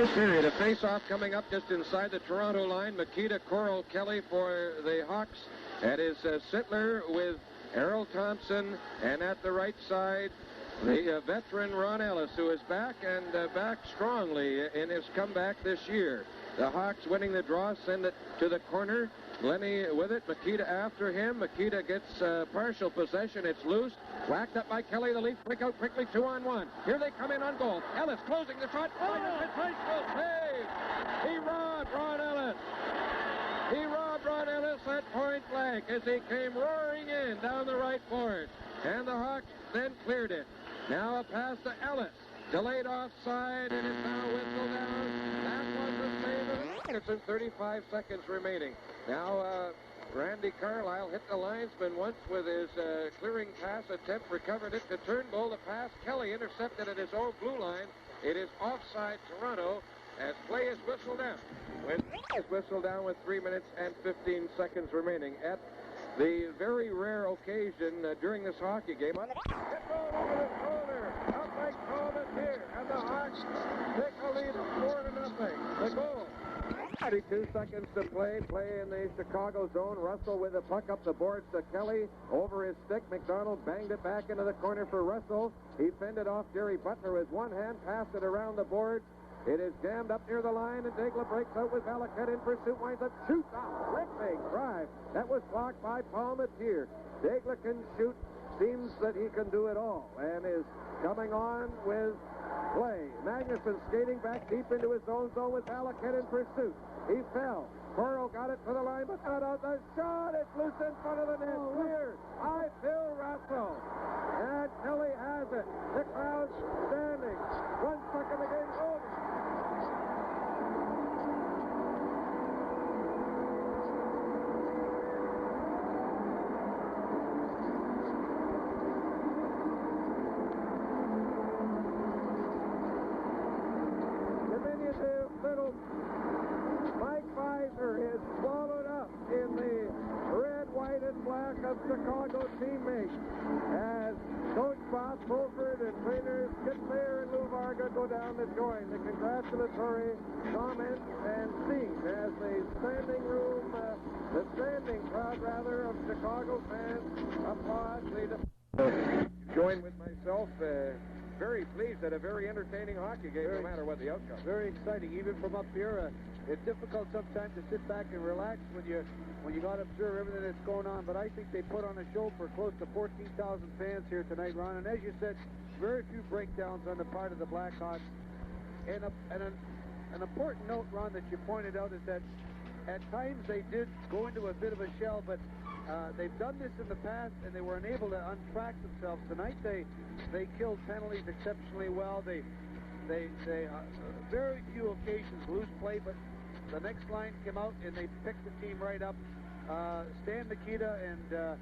Period. A face-off coming up just inside the Toronto line. Makita, Coral, Kelly for the Hawks. That is Sittler with Errol Thompson. And at the right side, the veteran Ron Ellis, who is back and back strongly in his comeback this year. The Hawks winning the draw, send it to the corner. Lenny with it. Makita after him. Makita gets partial possession. It's loose. Whacked up by Kelly. The Leafs break out quickly. 2-on-1. Here they come in on goal. Ellis closing the shot. Sensational save. He robbed Ron Ellis. He robbed Ron Ellis at point blank as he came roaring in down the right board. And the Hawks then cleared it. Now a pass to Ellis. Delayed offside, and it's now whistled down. That was the save of the minutes. 35 seconds remaining. Now Randy Carlyle hit the linesman once with his clearing pass attempt, recovered it to Turnbull. The pass, Kelly intercepted at his own blue line. It is offside Toronto as play is whistled down. When is whistled down with 3 minutes and 15 seconds remaining at the very rare occasion during this hockey game. Hit ball over the shoulder. Outright called it here. And the Hawks take a lead of 4-0. The goal. 32 seconds to play in the Chicago zone. Russell with the puck up the boards to Kelly. Over his stick, McDonald banged it back into the corner for Russell. He fended off Jerry Butler with one hand, passed it around the board. It is jammed up near the line, and Daigle breaks out with Valaket in pursuit, winds up, shoots off, ripping drive. That was blocked by Palmatier. Daigle can shoot, seems that he can do it all, and is coming on with play. Magnuson skating back deep into his own zone with Valaket in pursuit. He fell. Coral got it for the line, but not out the shot. It's loose in front of the net. Clear by Phil Russell. And Kelly has it. The crowd standing. 1 second, the game's over. Diminutive little Mike Pfizer is swallowed up in the red, white, and black of Chicago teammates as Coach Bob Fulford and trainers Kit Thayer and Lou Varga go down to join the congratulatory comments and sing as the standing crowd of Chicago fans applaud the join with myself. Very pleased at a very entertaining hockey game, no matter what the outcome. Very exciting, even from up here. It's difficult sometimes to sit back and relax when you got to observe everything that's going on. But I think they put on a show for close to 14,000 fans here tonight, Ron. And as you said, very few breakdowns on the part of the Blackhawks. And an important note, Ron, that you pointed out is that at times they did go into a bit of a shell, but they've done this in the past, and they were unable to untrack themselves. Tonight they killed penalties exceptionally well. They very few occasions lose play, but the next line came out and they picked the team right up. Stan Mikita and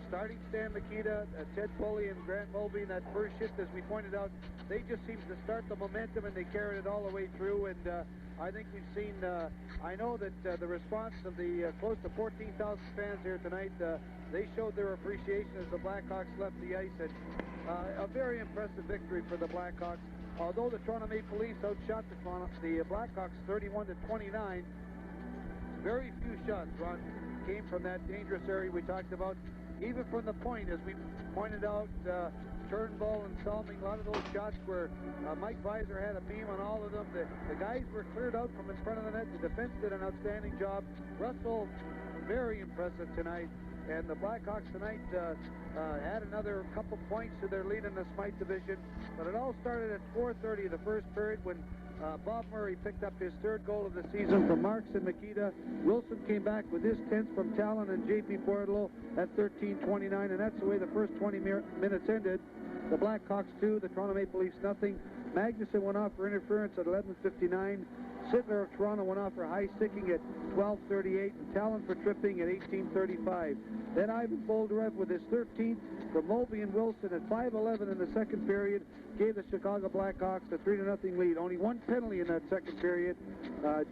starting Stan Mikita, Ted Pulley and Grant Mulvey in that first shift, as we pointed out, they just seemed to start the momentum and they carried it all the way through. And I think we've seen, I know that the response of the close to 14,000 fans here tonight, they showed their appreciation as the Blackhawks left the ice. And a very impressive victory for the Blackhawks. Although the Toronto Maple Leafs outshot the Blackhawks 31-29, very few shots, Ron, came from that dangerous area we talked about. Even from the point, as we pointed out, Turnbull and Salming, a lot of those shots where Mike Pfizer had a beam on all of them. The guys were cleared out from in front of the net. The defense did an outstanding job. Russell, very impressive tonight. And the Blackhawks tonight had another couple points to their lead in the Smythe division. But it all started at 4:30 the first period when Bob Murray picked up his third goal of the season from Marks and Makita. Wilson came back with his 10th from Talon and J.P. Bordeleau at 13:29, and that's the way the first 20 minutes ended. The Blackhawks 2, the Toronto Maple Leafs nothing. Magnuson went off for interference at 11:59. Sittler of Toronto went off for high sticking at 12:38, and Talon for tripping at 18:35. Then Ivan Boldarev with his 13th from Mulvey and Wilson at 5:11 in the second period gave the Chicago Blackhawks a 3-0 lead. Only one penalty in that second period.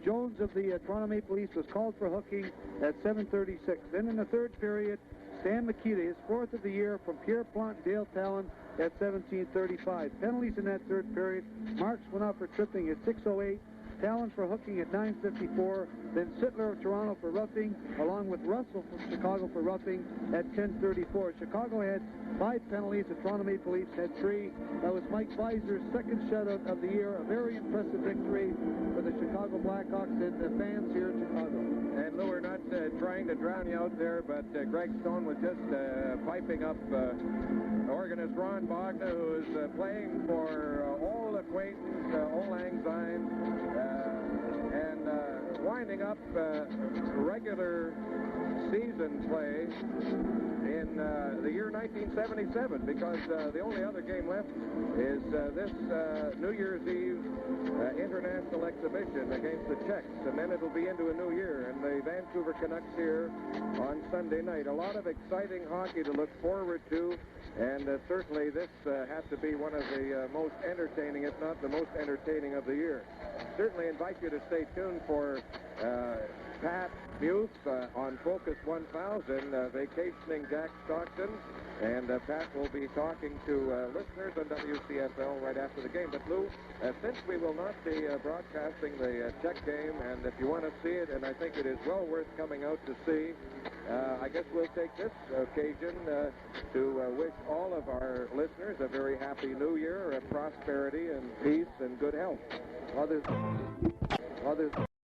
Jones of the Toronto Maple Leafs was called for hooking at 7:36. Then in the third period, Stan Mikita, his fourth of the year, from Pierre Plante and Dale Talon at 17:35. Penalties in that third period. Marks went off for tripping at 6:08. Talon for hooking at 9:54. Then Sittler of Toronto for roughing, along with Russell from Chicago for roughing at 10:34. Chicago had 5 penalties. The Toronto Maple Leafs had 3. That was Mike Beiser's second shutout of the year. A very impressive victory for the Chicago Blackhawks and the fans here in Chicago. And Lou, we're not trying to drown you out there, but Greg Stone was just piping up organist Ron Bogna, who is playing for Old Acquaintance, Old Lang Syne, and winding up regular season play in the year 1977, because the only other game left is this New Year's Eve international exhibition against the Czechs, and then it'll be into a new year, and the Vancouver Canucks here on Sunday night. A lot of exciting hockey to look forward to, and certainly this has to be one of the most entertaining, if not the most entertaining of the year. Certainly invite you to stay tuned for Pat Muth on Focus 1000, vacationing Jack Stockton, and Pat will be talking to listeners on WCFL right after the game. But Lou, since we will not be broadcasting the Czech game, and if you want to see it, and I think it is well worth coming out to see, I guess we'll take this occasion to wish all of our listeners a very happy New Year, prosperity and peace and good health. Others